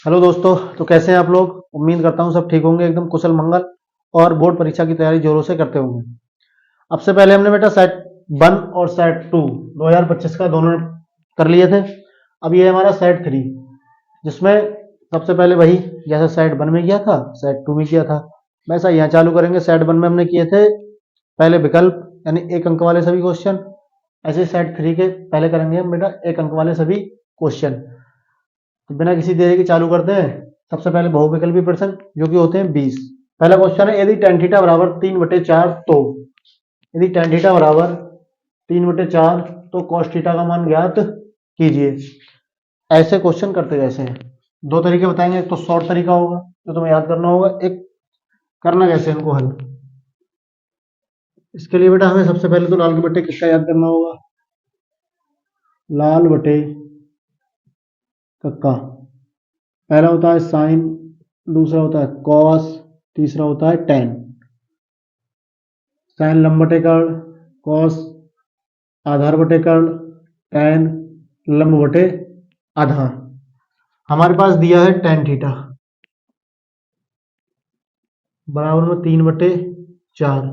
Hello दोस्तों। तो कैसे हैं आप लोग? उम्मीद करता हूँ सब ठीक होंगे, एकदम कुशल मंगल और बोर्ड परीक्षा की तैयारी जोरों से करते होंगे। अब से पहले हमने बेटा सेट 1 और सेट 2 2025 का दोनों कर लिए थे। अब ये हमारा सेट 3, जिसमें सबसे पहले वही जैसा सेट 1 में किया था सेट 2 में किया था वैसा यहाँ चालू करेंगे। सेट 1 में हमने किए थे पहले विकल्प यानी 1 अंक वाले सभी क्वेश्चन। ऐसे सेट 3 के पहले करेंगे हम बेटा 1 अंक वाले सभी क्वेश्चन। तो बिना किसी देरी के चालू करते हैं। सबसे पहले बहुविकल्पी प्रश्न जो कि होते हैं 20। पहला क्वेश्चन है, यदि tan थीटा बराबर 3/4 तो यदि tan थीटा बराबर 3/4 तो cos थीटा का मान ज्ञात कीजिए। ऐसे क्वेश्चन करते कैसे हैं? दो तरीके बताएंगे। एक तो शॉर्ट तरीका होगा जो तुम्हें याद करना होगा, एक करना कैसे इनको हल। इसके लिए बेटा हमें सबसे पहले तो लाल के बट्टे किसका याद करना होगा, लाल बटे कक्का। पहला होता है साइन, दूसरा होता है कॉस, तीसरा होता है टेन। साइन लंब बटे कर्ण, कॉस आधार बटे कर्ण, टेन लंब बटे आधार। हमारे पास दिया है टेन थीटा बराबर में 3/4।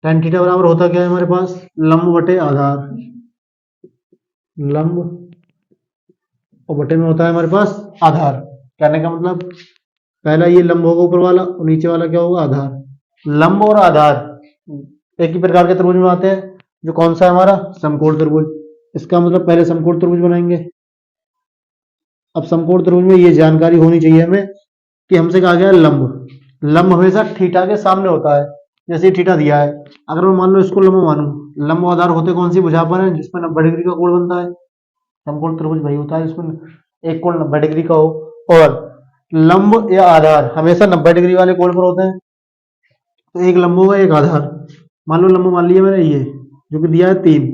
टेन थीटा बराबर होता क्या है हमारे पास, लंब बटे आधार। लंब और बटे में होता है हमारे पास आधार। कहने का मतलब पहला ये लंब होगा ऊपर वाला और नीचे वाला क्या होगा, आधार। लंब और आधार एक ही प्रकार के त्रिभुज में आते हैं, जो कौन सा है हमारा, समकोण त्रिभुज। इसका मतलब पहले समकोण त्रिभुज बनाएंगे। अब समकोण त्रिभुज में ये जानकारी होनी चाहिए हमें कि हमसे कहा गया है लंब। लंब हमेशा थीटा के सामने होता है, जैसे थीटा दिया है। अगर मैं मान लो इसको लंब मानूं, लंब और आधार होते कौन सी भुजा पर है जिसमें 90 डिग्री का कोण बनता है। समकोण त्रिभुज वही होता है जिसमें एक कोण 90 डिग्री का हो। और लंब या आधार हमेशा 90 डिग्री वाले कोण पर होते हैं। तो एक लंब होगा एक आधार। मान लो लंब मान लिया मैंने ये जो कि दिया है 3,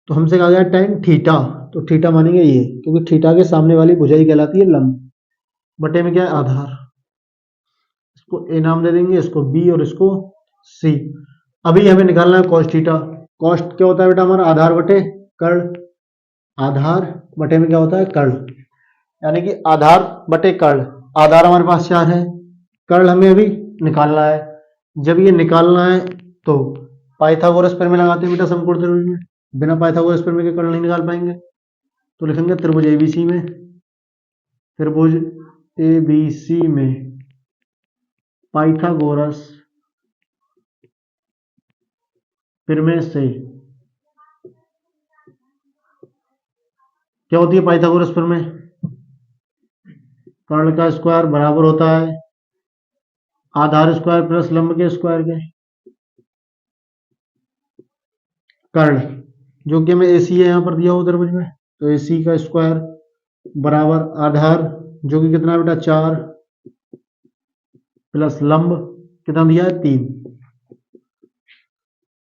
तो हमसे कहा गया tan थीटा, तो थीटा मानेंगे ये क्योंकि थीटा के सामने वाली भुजा ही कहलाती है लंब। बटे में क्या है, आधार। इसको ए नाम दे देंगे, इसको बी और इसको सी। अभी हमें निकालना है cos थीटा। कॉस्ट क्या होता है बेटा हमारा, आधार बटे कर्ण। आधार बटे में क्या होता है, कर्ण। यानी कि आधार बटे कर्ण। आधार हमारे पास 4 है, कर्ण हमें अभी निकालना है। जब ये निकालना है तो पाइथागोरस प्रमेय लगाते हैं बेटा समकोण त्रिभुज में। बिना पाइथागोरस प्रमेय के कर्ण नहीं निकाल पाएंगे। तो लिखेंगे त्रिभुज एबीसी में, त्रिभुज एबीसी में पाइथागोरस प्रमेय से क्या होती है पाइथागोरस प्रमेय, कर्ण का स्क्वायर बराबर होता है आधार स्क्वायर प्लस लंब के स्क्वायर के। कर्ण जो कि हमें एसी है यहाँ पर दिया हुआ त्रिभुज में, तो एसी का स्क्वायर बराबर आधार जो कि कितना बेटा 4 प्लस लंब कितना दिया है 3।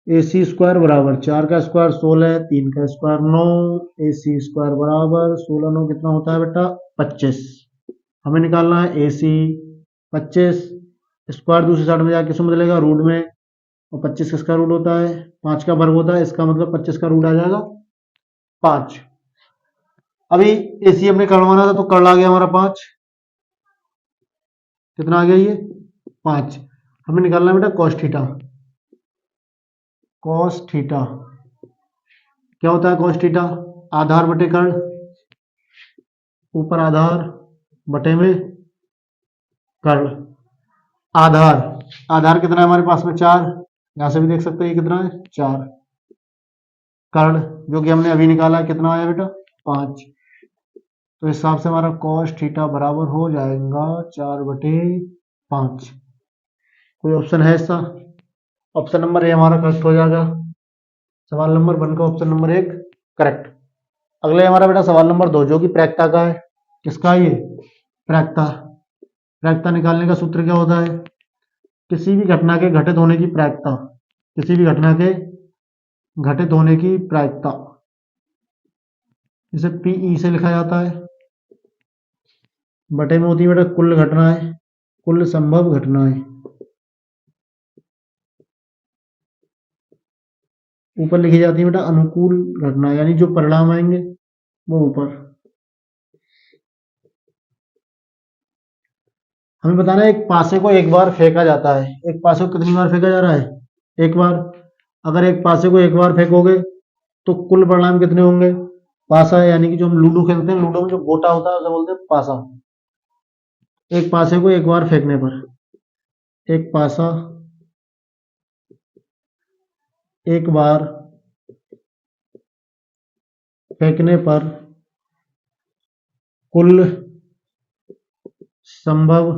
ए सी स्क्वायर बराबर 4 का स्क्वायर 16, 3 का स्क्वायर 9। ए सी स्क्वायर बराबर 16 9 कितना होता है बेटा 25। हमें निकालना है ए सी 25। स्क्वायर दूसरी साइड में जाके किसमें बदलेगा, रूट में। और 25 किसका रूट होता है, 5 का वर्ग होता है। इसका मतलब 25 का रूट आ जाएगा 5। अभी ए सी हमने करवाना था तो कर आ गया हमारा 5। कितना आ गया ये 5। हमें निकालना है बेटा cos थीटा। cos थीटा क्या होता है, cos थीटा आधार बटे कर्ण, ऊपर आधार बटे में कर्ण। आधार आधार कितना है हमारे पास में 4, यहां से भी देख सकते हैं ये कितना है 4। कर्ण जो कि हमने अभी निकाला है कितना आया बेटा 5। तो इस हिसाब से हमारा cos थीटा बराबर हो जाएगा 4/5। कोई ऑप्शन है इसका? ऑप्शन नंबर ए हमारा करेक्ट हो जाएगा। सवाल नंबर 1 का ऑप्शन नंबर 1 करेक्ट। अगले हमारा बेटा सवाल नंबर 2 जो कि प्रायिकता का है। किसका है ये, प्रायिकता। प्रायिकता निकालने का सूत्र क्या होता है, किसी भी घटना के घटित होने की प्रायिकता। किसी भी घटना के घटित होने की प्रायिकता इसे पीई से लिखा जाता है। बटे में होती है बेटा कुल घटनाएं, कुल संभव घटनाएं। ऊपर लिखी जाती है बेटा अनुकूल घटना, यानी जो परिणाम आएंगे वो ऊपर। हमें बताना है एक पासे को एक बार फेंका जाता है, एक पासे को कितनी बार फेंका जा रहा है, एक बार। अगर एक पासे को एक बार फेंकोगे तो कुल परिणाम कितने होंगे, पासा, यानी कि जो हम लूडो खेलते हैं, लूडो में जो गोटा होता है उसे बोलते हैं पासा। एक पासे को एक बार फेंकने पर, एक पासा एक बार फेंकने पर कुल संभव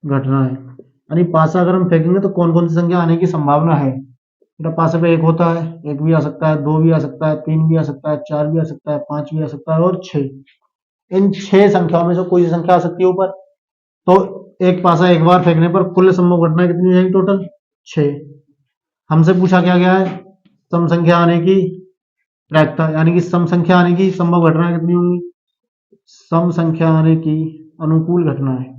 घटना है। यानी पासा अगर हम फेंकेंगे तो कौन कौन सी संख्या आने की संभावना है। बेटा पासे पे एक होता है, एक भी आ सकता है, दो भी आ सकता है, तीन भी आ सकता है, चार भी आ सकता है, पांच भी आ सकता है और छह। इन छह संख्याओं में से कोई सी संख्या आ सकती है ऊपर। तो एक पासा एक बार फेंकने पर कुल संभव घटना कितनी हो जाएगी, टोटल छह। हमसे पूछा क्या गया है, सम संख्या आने की प्रायिकता, यानी कि सम संख्या आने की संभव घटना कितनी होंगी, सम संख्या आने की अनुकूल घटना है।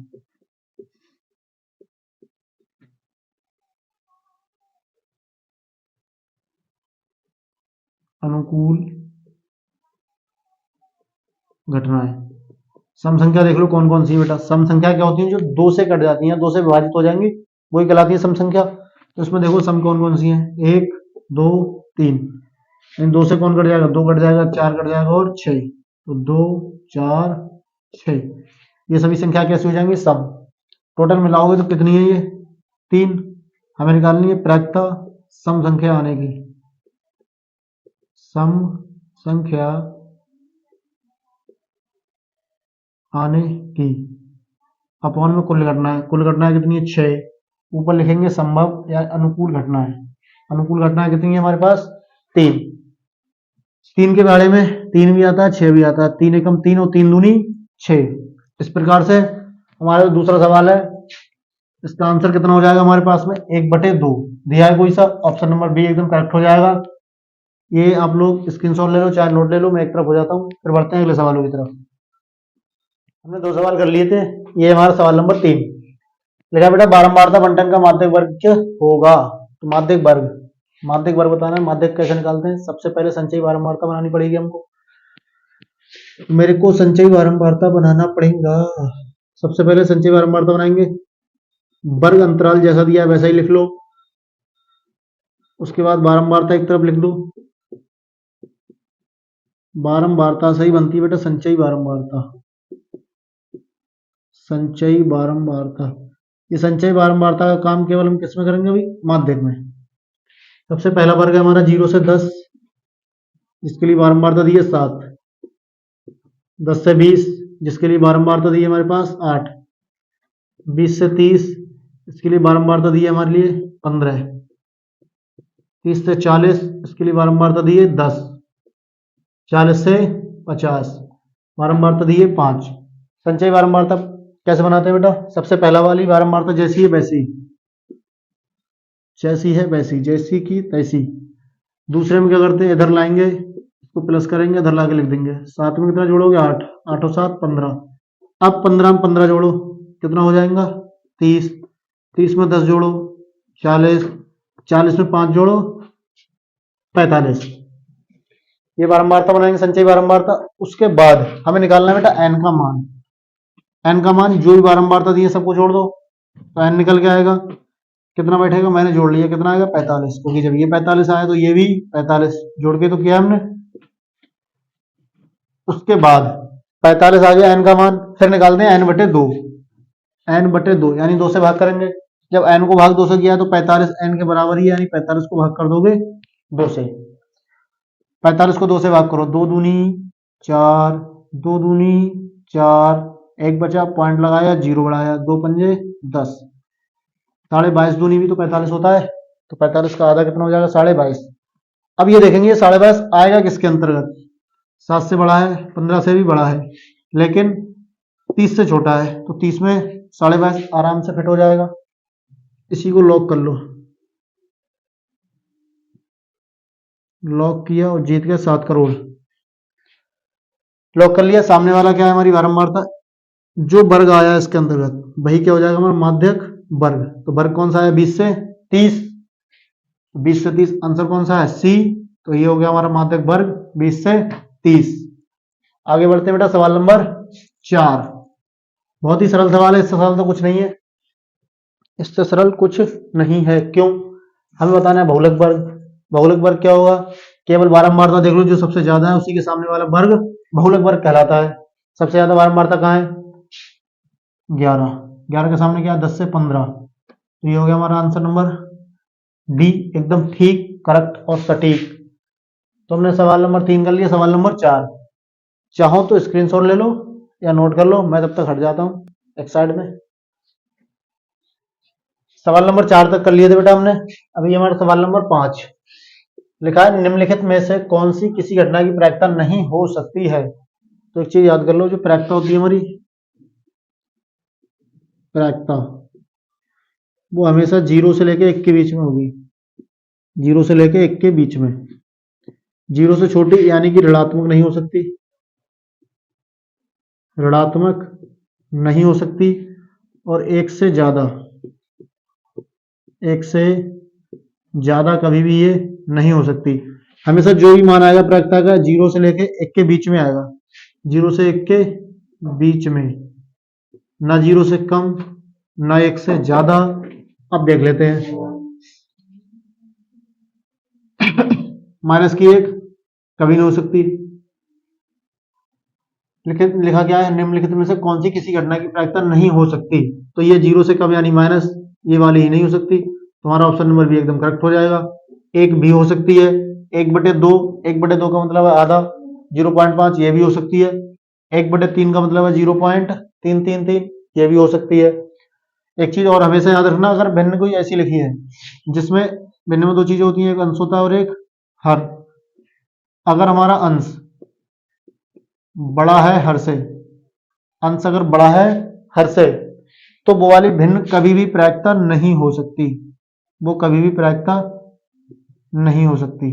अनुकूल घटना है। सम संख्या देख लो कौन कौन सी है बेटा। सम संख्या क्या होती है, जो दो से कट जाती हैं, दो से विभाजित हो जाएंगी, वही कहलाती है सम संख्या। तो इसमें देखो सम कौन कौन सी है, एक, दो, तीन। इन दो से कौन कट जाएगा, दो कट जाएगा, चार कट जाएगा और छह। तो दो, चार, छह, ये सभी संख्या कैसी हो जाएंगी, सम। टोटल मिलाओगे तो कितनी है ये, तीन। हमें निकालनी है प्रायिकता सम संख्या आने की। सम संख्या आने की अपॉन में कुल घटना है। कुल घटना कितनी है, छह। ऊपर लिखेंगे संभव या अनुकूल घटना है। अनुकूल घटना कितनी है हमारे पास, तीन। तीन के बारे में तीन भी आता है, छह भी आता है। तीन एकम तीन और तीन दूनी छह। इस प्रकार से हमारा जो दूसरा सवाल है, इसका आंसर कितना हो जाएगा हमारे पास में, 1/2 दिया है कोई सा, ऑप्शन नंबर बी एकदम करेक्ट हो जाएगा। ये आप लोग स्क्रीनशॉट ले लो, चाहे नोट ले लो, मैं एक तरफ हो जाता हूँ, फिर बढ़ते हैं अगले सवालों की तरफ। हमने दो सवाल कर लिए थे, ये हमारा सवाल नंबर 3। लिखा बेटा बारंबारता बंटन का माध्यक वर्ग क्या होगा। तो माध्यक वर्ग, माध्यक वर्ग बताना है। माध्यक कैसे निकालते हैं, सबसे पहले संचयी बारंबारता बनानी पड़ेगी हमको। मेरे को संचयी बारंबारता बनाना पड़ेगा। सबसे पहले संचयी बारंबारता बनाएंगे, वर्ग अंतराल जैसा दिया है वैसा ही लिख लो। उसके बाद बारंबारता एक तरफ लिख दो। बारंबारता से ही बनती है बेटा संचयी बारंबारता। संचयी बारंबारता, ये संचयी बारंबारता का काम केवल हम किसमें करेंगे अभी, माध्यक में। सबसे पहला वर्ग है हमारा 0 से 10, जिसके लिए बारंबारता दी है 7। 10 से 20, जिसके लिए बारंबारता दी है हमारे पास 8। 20 से 30, इसके लिए बारंबारता दी है हमारे लिए 15। 30 से 40, इसके लिए बारंबारता दी है 10। 40 से 50, बारंबारता दी है 5। संचयी बारंबारता कैसे बनाते हैं बेटा, सबसे पहला वाली बारंबारता जैसी है वैसी, जैसी है वैसी, जैसी की तैसी। दूसरे में क्या करते हैं, इधर लाएंगे, इसको प्लस करेंगे, इधर लाके लिख देंगे। साथ में कितना जोड़ोगे, 8। 8 और 7 15। अब 15 में 15 जोड़ो, कितना हो जाएगा 30। 30 में 10 जोड़ो 40। 40 में 5 जोड़ो 45। ये बारंबारता बनाएंगे संचयी बारंबारता। उसके बाद हमें निकालना है बेटा एन का मान। एन का मान जो भी बारंबारता दी है सबको जोड़ दो, तो एन निकल के आएगा। कितना बैठेगा, मैंने जोड़ लिया, कितना आएगा 45, क्योंकि जब ये 45 आया तो ये भी 45 जोड़ के तो किया हमने। उसके बाद 45 आ गया एन का मान, फिर निकालते हैं n/2। n/2 यानी 2 से भाग करेंगे। जब n को भाग 2 से किया तो 45 n के बराबर ही है, यानी 45 को भाग कर दोगे 2 से। 45 को 2 से भाग करो, 2 दूनी 4, 2 दूनी 4, एक बचा, पॉइंट लगाया, 0 बढ़ाया, 2 पंजे 10। 22.5 दूनी भी तो 45 होता है, तो 45 का आधा कितना हो जाएगा, 22.5। अब ये देखेंगे 22.5 आएगा किसके अंतर्गत, 7 से बड़ा है, 15 से भी बड़ा है, लेकिन 30 से छोटा है, तो 30 में 22.5 आराम से फिट हो जाएगा। इसी को लॉक कर लो। लॉक किया और जीत गया 7 करोड़। लॉक कर लिया। सामने वाला क्या है, हमारी बारंबारता, जो वर्ग आया इसके अंतर्गत वही क्या हो जाएगा हमारा माध्यक वर्ग। तो वर्ग कौन सा है, 20 से 30। 20 से 30 आंसर कौन सा है, सी। तो ये हो गया हमारा माध्यक वर्ग 20 से 30। आगे बढ़ते हैं बेटा सवाल नंबर 4। बहुत ही सरल सवाल है, इससे सरल तो कुछ नहीं है, इससे सरल कुछ नहीं है। क्यों? हमें बताना है बहुलक वर्ग। बहुलक वर्ग क्या होगा? केवल बारंबारता देख लो, जो सबसे ज्यादा है उसी के सामने वाला वर्ग बहुलक वर्ग कहलाता है। सबसे ज्यादा बारंबारता कहाँ है? 11। 11 के सामने क्या है? 10 से 15। तो ये हो गया हमारा आंसर नंबर डी, एकदम ठीक, करेक्ट और सटीक। तो हमने सवाल नंबर 3 कर लिया। सवाल नंबर 4, चाहो तो स्क्रीनशॉट ले लो या नोट कर लो, मैं तब तक हट जाता हूँ एक साइड में। सवाल नंबर 4 तक कर लिए थे बेटा हमने। अभी हमारा सवाल नंबर 5 लिखा है, निम्नलिखित में से कौन सी किसी घटना की प्रायिकता नहीं हो सकती है? तो एक चीज याद कर लो, जो प्रायिकता होती है हमारी, प्रायिकता वो हमेशा 0 से लेके 1 के बीच में होगी। 0 से लेके 1 के बीच में। 0 से छोटी यानी कि ऋणात्मक नहीं हो सकती, ऋणात्मक नहीं हो सकती, और 1 से ज्यादा, 1 से ज्यादा कभी भी ये नहीं हो सकती। हमेशा जो भी मान आएगा प्रायिकता का 0 से लेके 1 के बीच में आएगा। 0 से 1 के बीच में, ना 0 से कम ना 1 से ज्यादा। अब देख लेते हैं। माइनस की 1 कभी नहीं हो सकती। लिखा क्या है, निम्नलिखित में से कौन सी किसी घटना की प्रायिकता नहीं हो सकती? तो ये 0 से कम यानी माइनस, ये वाली ही नहीं हो सकती। तुम्हारा ऑप्शन नंबर भी एकदम करेक्ट हो जाएगा। 1 भी हो सकती है, 1/2, 1/2 का मतलब है आधा, 0.5 ये भी हो सकती है। 1/3 का मतलब है 0.333, ये भी हो सकती है। एक चीज और हमेशा याद रखना, अगर भिन्न कोई ऐसी लिखी है जिसमें भिन्न में दो चीजें होती हैं, एक अंश होता है और एक हर। अगर हमारा अंश बड़ा है हर से, अंश अगर बड़ा है हर से, तो वो वाली भिन्न कभी भी प्रायिकता नहीं हो सकती, वो कभी भी प्रायिकता नहीं हो सकती।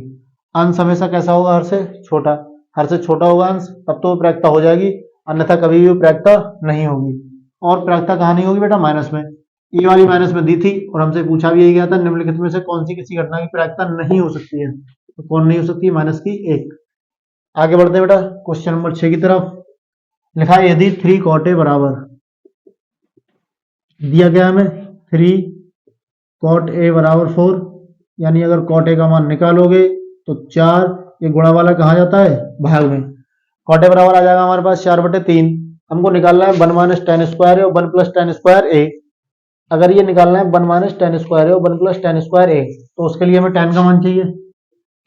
अंश हमेशा कैसा होगा? हर से छोटा। हर से छोटा होगा अंश, तब तो वो प्रायिकता हो जाएगी, अन्यथा कभी भी प्रायिकता नहीं होगी। और प्रायिकता कहाँ नहीं होगी बेटा? माइनस में। ये वाली माइनस में दी थी और हमसे पूछा भी यही गया था, निम्नलिखित में से कौन सी किसी घटना की प्रायिकता नहीं हो सकती है? तो कौन नहीं हो सकती? माइनस की 1। आगे बढ़ते हैं बेटा क्वेश्चन नंबर 6 की तरफ। लिखा है, यदि 3 कॉट ए बराबर, दिया गया हमें 3 कॉट ए बराबर 4, यानी अगर कॉट ए का मान निकालोगे तो 4, ये गुणा वाला कहा जाता है भाग में। कॉट ए बराबर आ जाएगा हमारे पास 4/3। हमको निकालना है 1 माइनस टेन स्क्वायर ए और 1 प्लस टेन स्क्वायर ए। अगर ये निकालना है 1 माइनस टेन स्क्वायर ए और 1 प्लस टेन स्क्वायर ए, तो उसके लिए हमें टेन का मान चाहिए।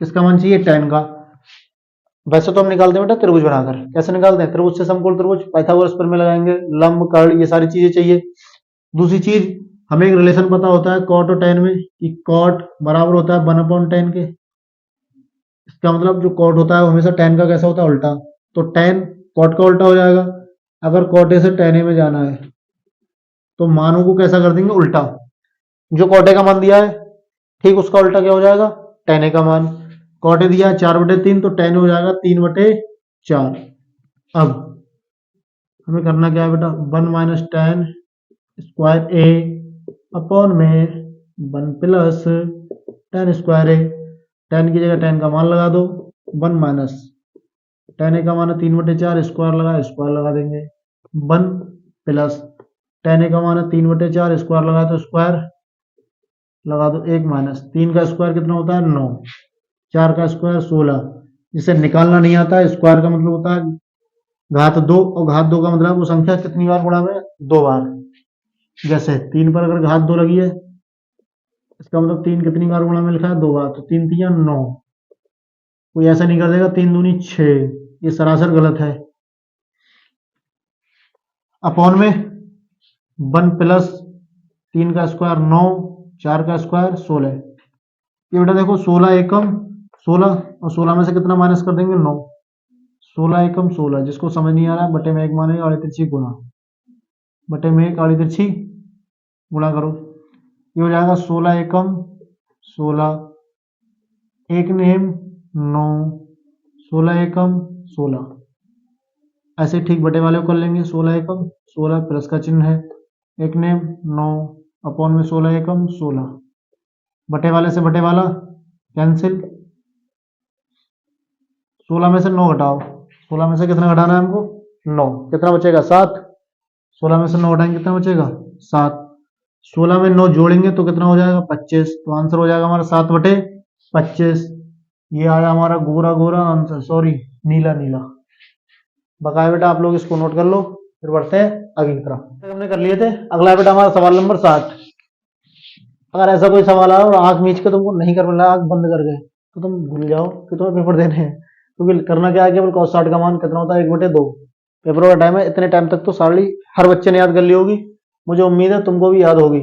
किसका मान चाहिए? टेन का। वैसे तो हम निकालते हैं बेटा त्रिभुज बनाकर। कैसे निकालते हैं? त्रिभुज से समकोण त्रिभुज, पाइथागोरस प्रमेय लगाएंगे, लंब कर्ण, ये सारी चीजें चाहिए। दूसरी चीज, हमें एक रिलेशन पता होता है कॉट और टेन में, कि कॉट बराबर होता है 1/10 के। इसका मतलब जो कॉट होता है वो हमेशा टेन का कैसा होता है? उल्टा। तो टेन कॉट का उल्टा हो जाएगा। अगर कॉट ए से टेन ए में जाना है तो मानों को कैसा कर देंगे? उल्टा। जो कॉट ए का मान दिया है ठीक उसका उल्टा क्या हो जाएगा? टेन ए का मान। कॉट ए दिया है 4/3, तो टेन हो जाएगा 3/4। अब हमें करना क्या है बेटा? 1 माइनस टेन स्क्वायर ए अपॉन में 1 प्लस टेन स्क्वायर ए। टेन की जगह टेन का मान लगा दो, 1 माइनस टेन ए का मान है 3/4, स्क्वायर लगा देंगे। 1 प्लस टेन ए का मान है 3/4, स्क्वायर लगा तो स्क्वायर लगा दो, 1 माइनस 3 का स्क्वायर कितना होता है? 9। 4 का स्क्वायर 16। जिसे निकालना नहीं आता है, स्क्वायर का मतलब होता है घात 2, और घात 2 का मतलब वो संख्या कितनी बार गुणा में? 2 बार। जैसे 3 पर अगर घात 2 लगी है, इसका मतलब 3 कितनी बार गुणा में लिखा है? 2 बार। तो 3 3 9। कोई ऐसा नहीं कर देगा 3 दूनी 6, ये सरासर गलत है। अपॉन में 1 प्लस 3 का स्क्वायर 9, 4 का स्क्वायर 16। ये बेटा देखो 16 एकम 16, और 16 में से कितना माइनस कर देंगे? 9। 16 एकम 16, जिसको समझ नहीं आ रहा है बटे में 1 मानेगा, आड़ी तिरछी गुणा, बटे में 1 आड़ी तिरछी गुणा करो, ये हो जाएगा 16 एकम 16, एक नेम 9, 16 एकम 16। ऐसे ठीक बटे वाले को कर लेंगे, 16 एकम 16 प्लस का चिन्ह है, एक नेम 9 अपॉन में 16 एकम 16। बटे वाले से बटे वाला कैंसिल, 16 में से 9 घटाओ, 16 में से कितना घटाना है हमको? 9। कितना बचेगा? 7। 16 में से 9 हटाएंगे कितना बचेगा 7। 16 में 9 जोड़ेंगे तो कितना हो जाएगा 25। तो आंसर हो जाएगा हमारा 7/25। ये आया हमारा गोरा गोरा आंसर, सॉरी नीला नीला। बकाया बेटा आप लोग इसको नोट कर लो, फिर बढ़ते हैं आगे की तरफ। हमने कर लिए थे। अगला बेटा हमारा सवाल नंबर 60। अगर ऐसा कोई सवाल आया और आंख मीच के तुमको नहीं कर मिला, आंख बंद कर गए, तो तुम भूल जाओ कि तुम्हें पेपर देने हैं, क्योंकि करना क्या है, केवल cos 60 का मान कितना होता है 1/2। पेपरों का टाइम है, इतने टाइम तक तो सारी हर बच्चे ने याद कर ली होगी। मुझे उम्मीद है तुमको भी याद होगी।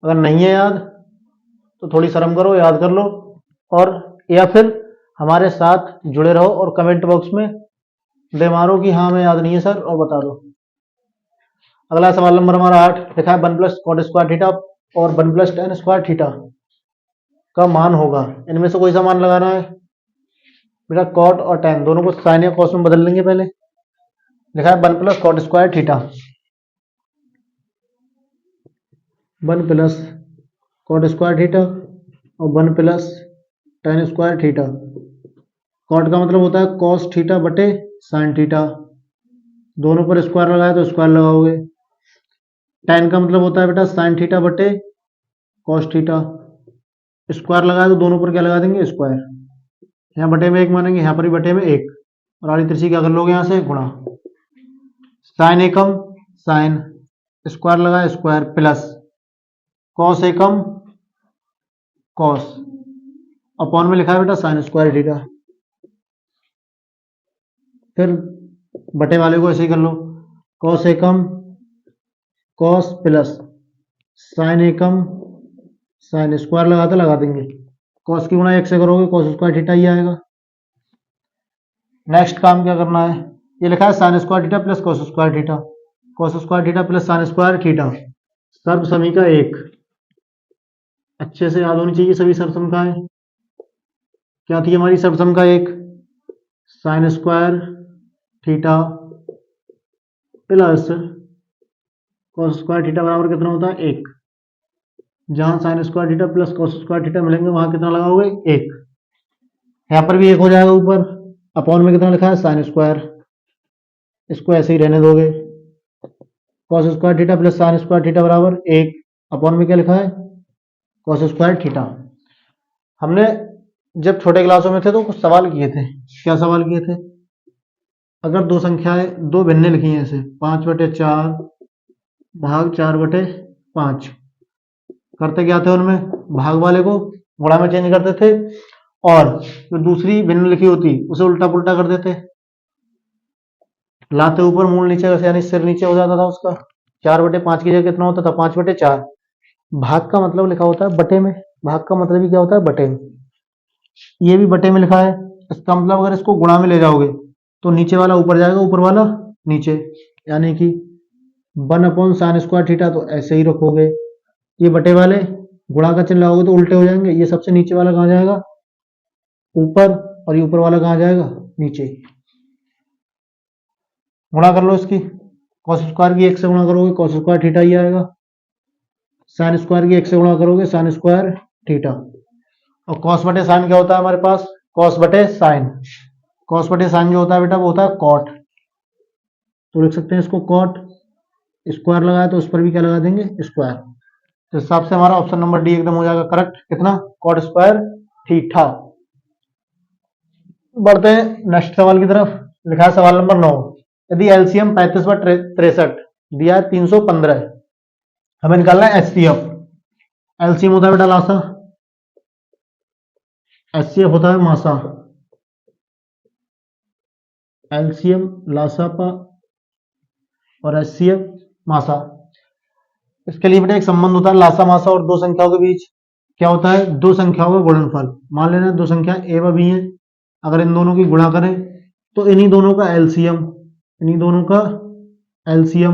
अगर नहीं है याद तो थोड़ी शर्म करो, याद कर लो, और या फिर हमारे साथ जुड़े रहो और कमेंट बॉक्स में दे मारो कि हाँ मैं याद नहीं है सर, और बता दो। अगला सवाल नंबर हमारा 8 लिखा है 1 + cot स्क्वायर थीटा और 1 + tan स्क्वायर थीटा का मान होगा। इनमें से कोई सा मान लगाना है बेटा। कॉट और टैन दोनों को साइन या कॉस में बदल लेंगे। पहले लिखा है 1 + cot square theta, 1 + cot square theta और 1 + tan स्क्वायर थीटा। कॉट का मतलब होता है cos थीटा बटे sin थीटा, दोनों पर स्क्वायर लगाए तो स्क्वायर लगाओगे। tan का मतलब होता है बेटा sin थीटा बटे cos थीटा, स्क्वायर लगाए तो दोनों पर क्या लगा देंगे स्क्वायर। यहाँ बटे में 1 मानेंगे, यहाँ पर भी बटे में 1, और आड़ी तिरछी क्या कर लोगे यहाँ से गुणा। साइन एकम साइन, स्क्वायर लगाए स्क्वायर, प्लस कॉस एकम कॉस, अपॉन में लिखा है बेटा साइन स्क्वायर थीटा। फिर बटे वाले को ऐसे ही कर लो, कॉस एकम कॉस प्लस साइन एकम साइन, स्क्वायर लगाते लगा देंगे, कॉस की गुणा 1 से करोगे कॉस स्क्वायर थीटा ही आएगा। नेक्स्ट काम क्या करना है, ये लिखा है sine square theta plus cos square theta, cos square theta plus sine square theta, सर्व समीका 1। अच्छे से याद होनी चाहिए सभी सर्व समीकाएं। क्या थी हमारी सर्व समीका 1, sign square theta plus cos square theta बराबर कितना होता है 1। जहां sign square theta plus cos square theta मिलेंगे वहां कितना लगाओगे 1। यहाँ पर भी 1 हो जाएगा ऊपर, अपॉन में कितना लिखा है साइन स्क्वायर, इसको ऐसे ही रहने दोगे। Cos square theta plus sine square theta बराबर 1, अपॉन में क्या लिखा है कॉस स्क्वायर थीटा। हमने जब छोटे क्लासों में थे तो कुछ सवाल किए थे। क्या सवाल किए थे, अगर दो संख्याएं दो भिन्न लिखी हैं ऐसे 5/4 भाग 4/5, करते क्या थे उनमें, भाग वाले को गुणा में चेंज करते थे और जो दूसरी भिन्न लिखी होती उसे उल्टा पुल्टा कर देते, लाते ऊपर मूल नीचे, वैसे यानी सिर नीचे हो जाता था उसका। 4/5 की जगह कितना होता था 5/4। भाग का मतलब लिखा होता है बटे में, भाग का मतलब ही क्या होता है बटे में, ये भी बटे में लिखा है। इसका मतलब अगर इसको गुणा में ले जाओगे तो नीचे वाला ऊपर जाएगा, ऊपर वाला नीचे, यानी कि 1/sin स्क्वायर थीटा तो ऐसे ही रखोगे, ये बटे वाले गुणा का चिन्ह लगाओगे तो उल्टे हो जाएंगे, ये सबसे नीचे वाला कहाँ जाएगा ऊपर, और ये ऊपर वाला कहाँ जाएगा नीचे। गुणा कर लो इसकी, कॉस स्क्वायर की 1 से गुणा करोगे कॉस स्क्वायर थीटा ही आएगा, साइन स्क्वायर की 1 से गुणा करोगे साइन स्क्वायर थीटा, और कॉस बटे साइन क्या होता है हमारे पास कॉस बटे साइन। कॉस बटे साइन जो होता है बेटा वो होता है कॉट, तो लिख सकते हैं इसको कॉट। स्क्वायर लगाया तो उस पर भी क्या लगा देंगे स्क्वायर। तो इस हिसाब से हमारा ऑप्शन नंबर डी एकदम हो जाएगा करेक्ट, कितना कॉट स्क्वायर थीटा। बढ़ते हैं नेक्स्ट सवाल की तरफ। लिखा है सवाल नंबर 9, यदि एलसीएम 35/63 दिया है 315, हमें निकालना है एचसीएफ। एलसीएम होता है बेटा लासा, एचसीएफ होता है मासा। एलसीएम लासापा और एचसीएफ मासा। इसके लिए बेटा एक संबंध होता है लासा मासा और दो संख्याओं के बीच। क्या होता है, दो संख्याओं का गुणनफल। मान लेना दो संख्या ए व बी है, अगर इन दोनों की गुणा करें तो इन्हीं दोनों का एलसीएम, इन्हीं दोनों का एलसीएम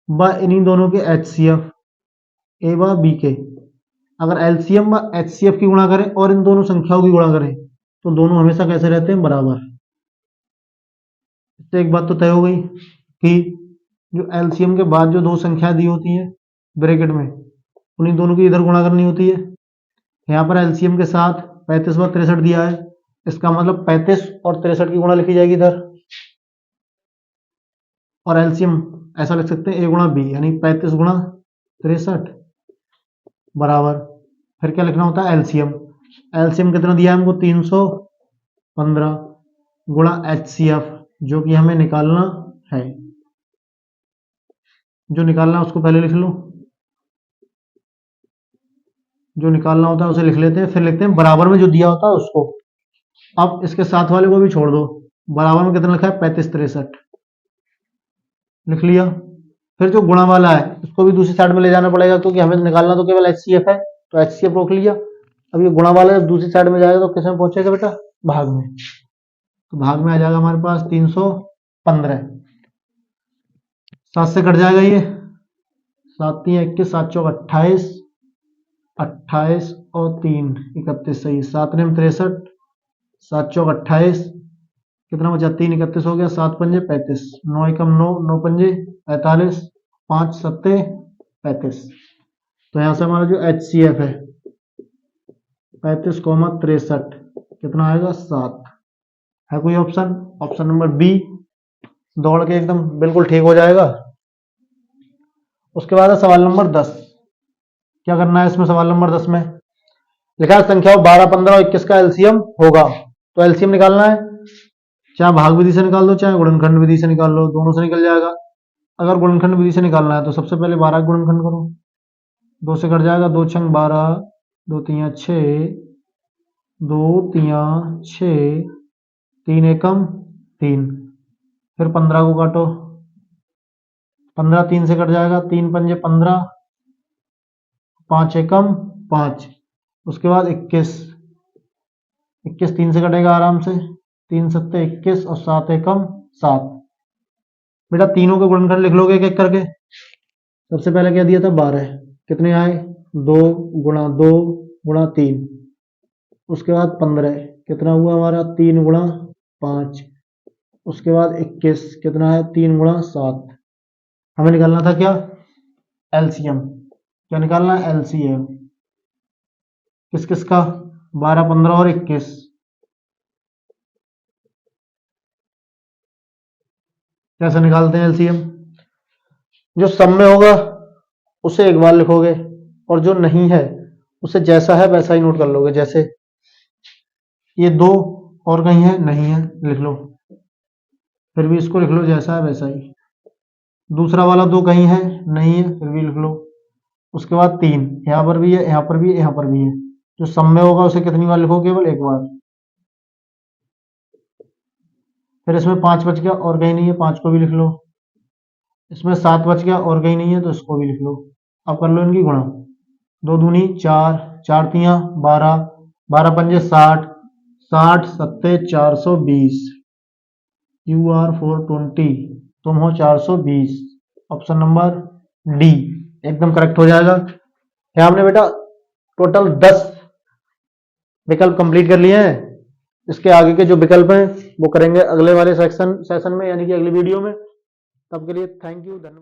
व इन्हीं दोनों के एचसीएफ ए व बी के, अगर एलसीएम व एचसीएफ की गुणा करें और इन दोनों संख्याओं की गुणा करें तो दोनों हमेशा कैसे रहते हैं बराबर। इससे एक बात तो तय हो गई कि जो एलसीएम के बाद जो दो संख्या दी होती है ब्रैकेट में, उन्हीं दोनों की इधर गुणा करनी होती है। यहाँ पर एलसीएम के साथ 35 व 63 दिया है, इसका मतलब 35 और 63 की गुणा लिखी जाएगी इधर, और एलसीएम ऐसा लिख सकते हैं a गुणा बी, यानी 35 गुणा 63 बराबर, फिर क्या लिखना होता है एलसीएम। एलसीएम कितना दिया है हमको 315 गुणा एचसीएफ, जो कि हमें निकालना है। जो निकालना है उसको पहले लिख लो, जो निकालना होता है उसे लिख लेते हैं, फिर लिखते हैं बराबर में जो दिया होता है उसको। अब इसके साथ वाले को भी छोड़ दो, बराबर में कितना लिखा है 35 63 लिख लिया। फिर जो गुणा वाला है उसको भी दूसरी साइड में ले जाना पड़ेगा, क्योंकि हमें निकालना तो केवल एचसीएफ है, तो एचसीएफ रोक लिया। अब ये गुणा वाला जब दूसरी साइड में जाएगा तो किस में पहुंचेगा बेटा, भाग में। तो भाग में आ जाएगा हमारे पास 315, 7 से कट जाएगा ये, 7 3 21, 7 चौक 28, 28 और 3 31, सही, 7 9 63, 7 चौक 28, कितना बचा 3 31 हो गया, 7 पंजे 35, 9 एकम 9, 9 पंजे 45, 5 सत्ते 35। तो यहाँ से हमारा जो एचसीएफ है 35,63 कितना आएगा 7। है कोई ऑप्शन? ऑप्शन नंबर बी दौड़ के एकदम बिल्कुल ठीक हो जाएगा। उसके बाद है सवाल नंबर 10। क्या करना है इसमें? सवाल नंबर 10 में लिखा है संख्याओं 12 15 और 21 का एलसीएम होगा। तो एलसीएम निकालना है, चाहे भाग विधि से निकाल दो चाहे गुणनखंड विधि से निकाल लो, दोनों से निकल जाएगा। अगर गुणनखंड विधि से निकालना है तो सबसे पहले 12 गुणनखंड करो, 2 से कट जाएगा, 2 छंग 12, 2 तिया 6, 2 तिया 6, 3 एकम 3, फिर 15 को काटो, 15 3 से कट जाएगा, 3 पंजे 15, 5 एकम 5, उसके बाद 21, 21 3 से कटेगा आराम से, 3 सत्ते 21 और 7 एकम 7। बेटा तीनों के गुणनखंड लिख लोगे एक एक करके। सबसे पहले क्या दिया था 12, कितने आए 2 गुणा 2 गुणा 3, उसके बाद 15 कितना हुआ हमारा 3 गुणा 5, उसके बाद 21 कितना है 3 गुणा 7। हमें निकालना था क्या एलसीएम। क्या निकालना है एलसीएम किस किस का 12 15 और 21। कैसे निकालते हैं एलसीएम? जो सम में होगा उसे एक बार लिखोगे और जो नहीं है उसे जैसा है वैसा ही नोट कर लोगे। जैसे ये 2 और कहीं है नहीं है लिख लो, फिर भी इसको लिख लो जैसा है वैसा ही। दूसरा वाला 2 कहीं है नहीं है फिर भी लिख लो। उसके बाद 3 यहाँ पर भी है, यहाँ पर भी है, यहाँ पर भी है। जो सम में होगा उसे कितनी बार लिखो? केवल एक बार। फिर इसमें 5 बच गया और कहीं नहीं है, 5 को भी लिख लो। इसमें 7 बच गया और कहीं नहीं है तो इसको भी लिख लो। अब कर लो इनकी गुणा, 2 दूनी 4, 4 तिया 12, 12 पंजे 60, 60 सत्ते 420, यू आर 420, तुम हो 420। ऑप्शन नंबर डी एकदम करेक्ट हो जाएगा। क्या हमने बेटा टोटल 10 विकल्प कंप्लीट कर लिए हैं। इसके आगे के जो विकल्प हैं वो करेंगे अगले वाले सेशन में, यानी कि अगली वीडियो में। तब के लिए थैंक यू, धन्यवाद।